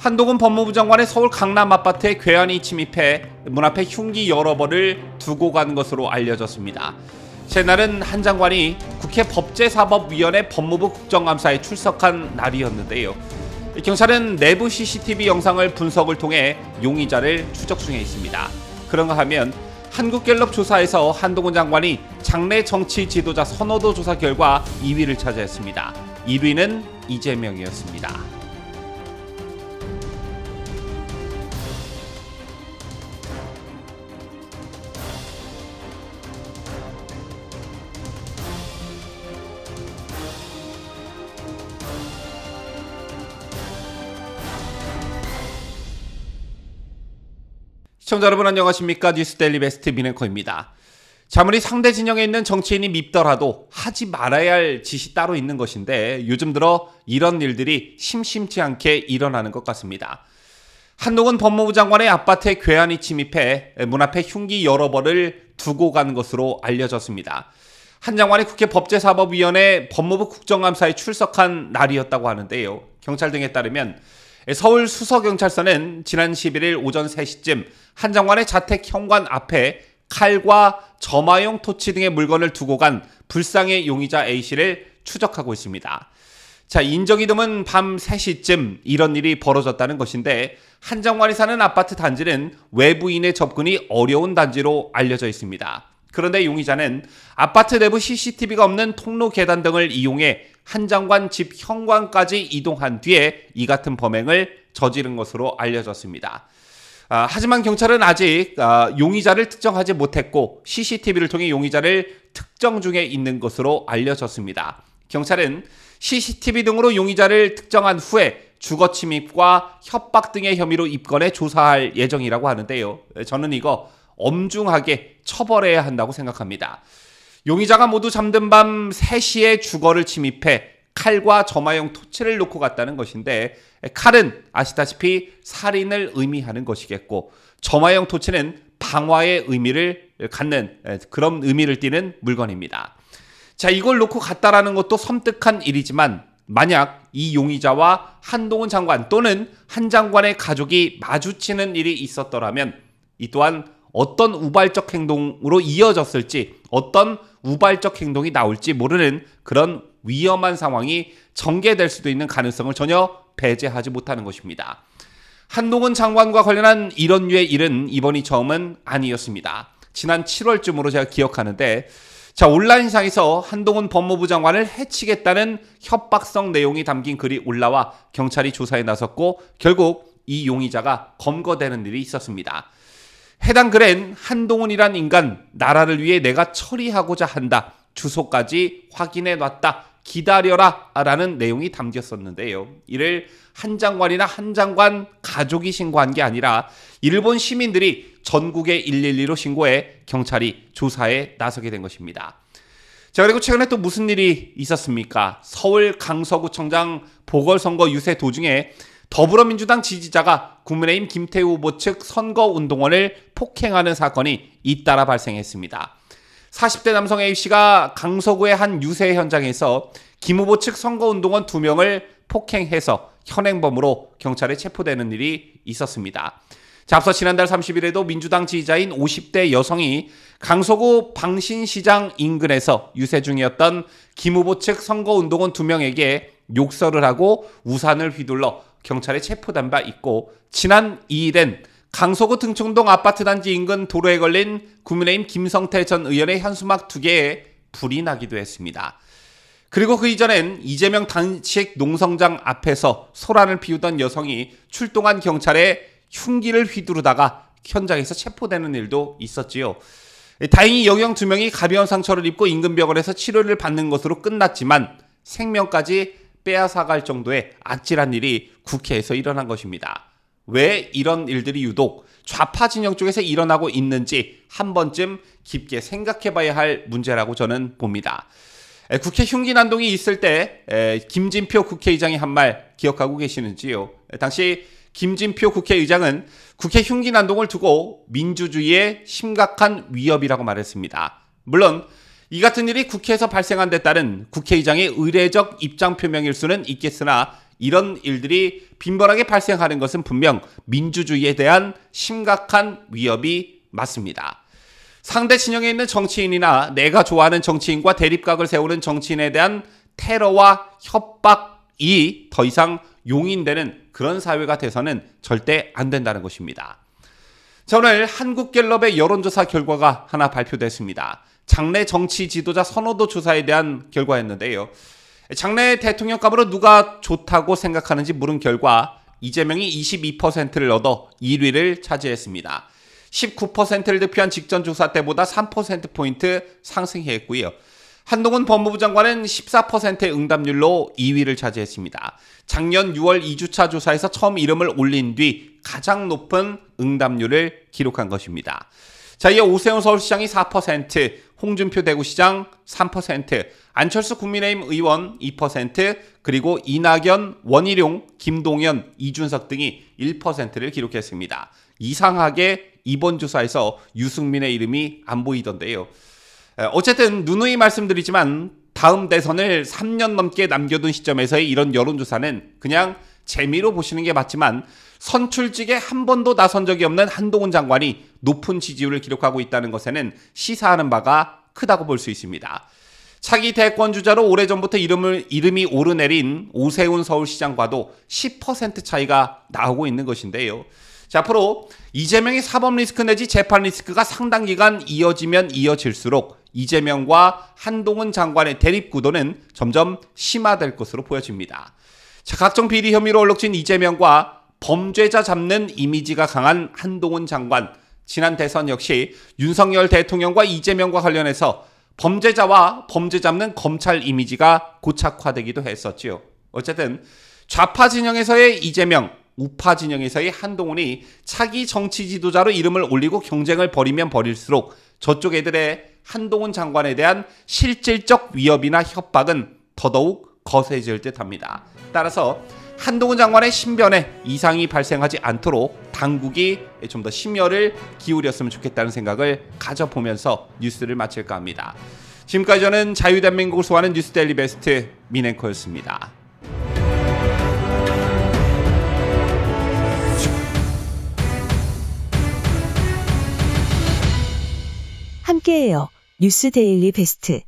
한동훈 법무부 장관의 서울 강남 아파트에 괴한이 침입해 문 앞에 흉기 여러 벌을 두고 간 것으로 알려졌습니다. 새날은 한 장관이 국회 법제사법위원회 법무부 국정감사에 출석한 날이었는데요. 경찰은 내부 CCTV 영상을 분석을 통해 용의자를 추적 중에 있습니다. 그런가 하면 한국갤럽 조사에서 한동훈 장관이 장내 정치 지도자 선호도 조사 결과 2위를 차지했습니다. 1위는 이재명이었습니다. 시청자 여러분 안녕하십니까? 뉴스데일리 베스트 민앵커입니다. 아무리 상대 진영에 있는 정치인이 밉더라도 하지 말아야 할 짓이 따로 있는 것인데 요즘 들어 이런 일들이 심심치 않게 일어나는 것 같습니다. 한동훈 법무부 장관의 아파트에 괴한이 침입해 문 앞에 흉기 여러 벌을 두고 간 것으로 알려졌습니다. 한 장관이 국회 법제사법위원회 법무부 국정감사에 출석한 날이었다고 하는데요. 경찰 등에 따르면 서울 수서경찰서는 지난 11일 오전 3시쯤 한 장관의 자택 현관 앞에 칼과 점화용 토치 등의 물건을 두고 간 불상의 용의자 A씨를 추적하고 있습니다. 인적이 드문 밤 3시쯤 이런 일이 벌어졌다는 것인데 한 장관이 사는 아파트 단지는 외부인의 접근이 어려운 단지로 알려져 있습니다. 그런데 용의자는 아파트 내부 CCTV가 없는 통로 계단 등을 이용해 한 장관 집 현관까지 이동한 뒤에 이 같은 범행을 저지른 것으로 알려졌습니다. 하지만 경찰은 아직 용의자를 특정하지 못했고 CCTV를 통해 용의자를 특정 중에 있는 것으로 알려졌습니다. 경찰은 CCTV 등으로 용의자를 특정한 후에 주거침입과 협박 등의 혐의로 입건해 조사할 예정이라고 하는데요. 저는 이거 엄중하게 처벌해야 한다고 생각합니다. 용의자가 모두 잠든 밤 3시에 주거를 침입해 칼과 점화용 토치를 놓고 갔다는 것인데 칼은 아시다시피 살인을 의미하는 것이겠고 점화용 토치는 방화의 의미를 갖는 그런 의미를 띠는 물건입니다. 이걸 놓고 갔다라는 것도 섬뜩한 일이지만 만약 이 용의자와 한동훈 장관 또는 한 장관의 가족이 마주치는 일이 있었더라면 이 또한 어떤 우발적 행동으로 이어졌을지 어떤 우발적 행동이 나올지 모르는 그런 위험한 상황이 전개될 수도 있는 가능성을 전혀 배제하지 못하는 것입니다. 한동훈 장관과 관련한 이런 류의 일은 이번이 처음은 아니었습니다. 지난 7월쯤으로 제가 기억하는데 온라인상에서 한동훈 법무부 장관을 해치겠다는 협박성 내용이 담긴 글이 올라와 경찰이 조사에 나섰고 결국 이 용의자가 검거되는 일이 있었습니다. 해당 글엔 한동훈이란 인간 나라를 위해 내가 처리하고자 한다. 주소까지 확인해 놨다. 기다려라 라는 내용이 담겼었는데요. 이를 한 장관이나 한 장관 가족이 신고한 게 아니라 일본 시민들이 전국의 112로 신고해 경찰이 조사에 나서게 된 것입니다. 그리고 최근에 또 무슨 일이 있었습니까? 서울 강서구청장 보궐선거 유세 도중에 더불어민주당 지지자가 국민의힘 김태우 후보 측 선거운동원을 폭행하는 사건이 잇따라 발생했습니다. 40대 남성 A씨가 강서구의 한 유세 현장에서 김 후보 측 선거운동원 2명을 폭행해서 현행범으로 경찰에 체포되는 일이 있었습니다. 앞서 지난달 30일에도 민주당 지지자인 50대 여성이 강서구 방신시장 인근에서 유세 중이었던 김 후보 측 선거운동원 2명에게 욕설을 하고 우산을 휘둘러 경찰에 체포된 바 있고 지난 2일엔 강서구 등촌동 아파트 단지 인근 도로에 걸린 국민의힘 김성태 전 의원의 현수막 2개에 불이 나기도 했습니다. 그리고 그 이전엔 이재명 단식 농성장 앞에서 소란을 피우던 여성이 출동한 경찰에 흉기를 휘두르다가 현장에서 체포되는 일도 있었지요. 다행히 여경 2명이 가벼운 상처를 입고 인근 병원에서 치료를 받는 것으로 끝났지만 생명까지 빼앗아갈 정도의 아찔한 일이 국회에서 일어난 것입니다. 왜 이런 일들이 유독 좌파 진영 쪽에서 일어나고 있는지 한 번쯤 깊게 생각해봐야 할 문제라고 저는 봅니다. 국회 흉기 난동이 있을 때 김진표 국회의장이 한 말 기억하고 계시는지요? 당시 김진표 국회의장은 국회 흉기 난동을 두고 민주주의에 심각한 위협이라고 말했습니다. 물론 이 같은 일이 국회에서 발생한 데 따른 국회의장의 의례적 입장 표명일 수는 있겠으나 이런 일들이 빈번하게 발생하는 것은 분명 민주주의에 대한 심각한 위협이 맞습니다. 상대 진영에 있는 정치인이나 내가 좋아하는 정치인과 대립각을 세우는 정치인에 대한 테러와 협박이 더 이상 용인되는 그런 사회가 돼서는 절대 안 된다는 것입니다. 자, 오늘 한국갤럽의 여론조사 결과가 하나 발표됐습니다. 장래 정치 지도자 선호도 조사에 대한 결과였는데요. 장래 대통령감으로 누가 좋다고 생각하는지 물은 결과 이재명이 22%를 얻어 1위를 차지했습니다. 19%를 득표한 직전 조사 때보다 3%포인트 상승했고요. 한동훈 법무부 장관은 14%의 응답률로 2위를 차지했습니다. 작년 6월 2주차 조사에서 처음 이름을 올린 뒤 가장 높은 응답률을 기록한 것입니다. 자, 이어 오세훈 서울시장이 4%, 홍준표 대구시장 3%, 안철수 국민의힘 의원 2%, 그리고 이낙연, 원희룡, 김동연, 이준석 등이 1%를 기록했습니다. 이상하게 이번 조사에서 유승민의 이름이 안 보이던데요. 어쨌든 누누이 말씀드리지만 다음 대선을 3년 넘게 남겨둔 시점에서의 이런 여론조사는 그냥 재미로 보시는 게 맞지만 선출직에 한 번도 나선 적이 없는 한동훈 장관이 높은 지지율을 기록하고 있다는 것에는 시사하는 바가 크다고 볼 수 있습니다. 차기 대권주자로 오래전부터 이름이 오르내린 오세훈 서울시장과도 10% 차이가 나오고 있는 것인데요. 자, 앞으로 이재명의 사법 리스크 내지 재판 리스크가 상당 기간 이어지면 이어질수록 이재명과 한동훈 장관의 대립 구도는 점점 심화될 것으로 보여집니다. 자, 각종 비리 혐의로 얼룩진 이재명과 범죄자 잡는 이미지가 강한 한동훈 장관, 지난 대선 역시 윤석열 대통령과 이재명과 관련해서 범죄자와 범죄 잡는 검찰 이미지가 고착화되기도 했었지요. 어쨌든 좌파 진영에서의 이재명, 우파 진영에서의 한동훈이 차기 정치 지도자로 이름을 올리고 경쟁을 벌이면 벌일수록 저쪽 애들의 한동훈 장관에 대한 실질적 위협이나 협박은 더더욱 거세질 듯합니다. 따라서 한동훈 장관의 신변에 이상이 발생하지 않도록 당국이 좀 더 심혈을 기울였으면 좋겠다는 생각을 가져보면서 뉴스를 마칠까 합니다. 지금까지 저는 자유대한민국을 소화하는 뉴스데일리 베스트 민앵커였습니다. 함께해요. 뉴스데일리 베스트.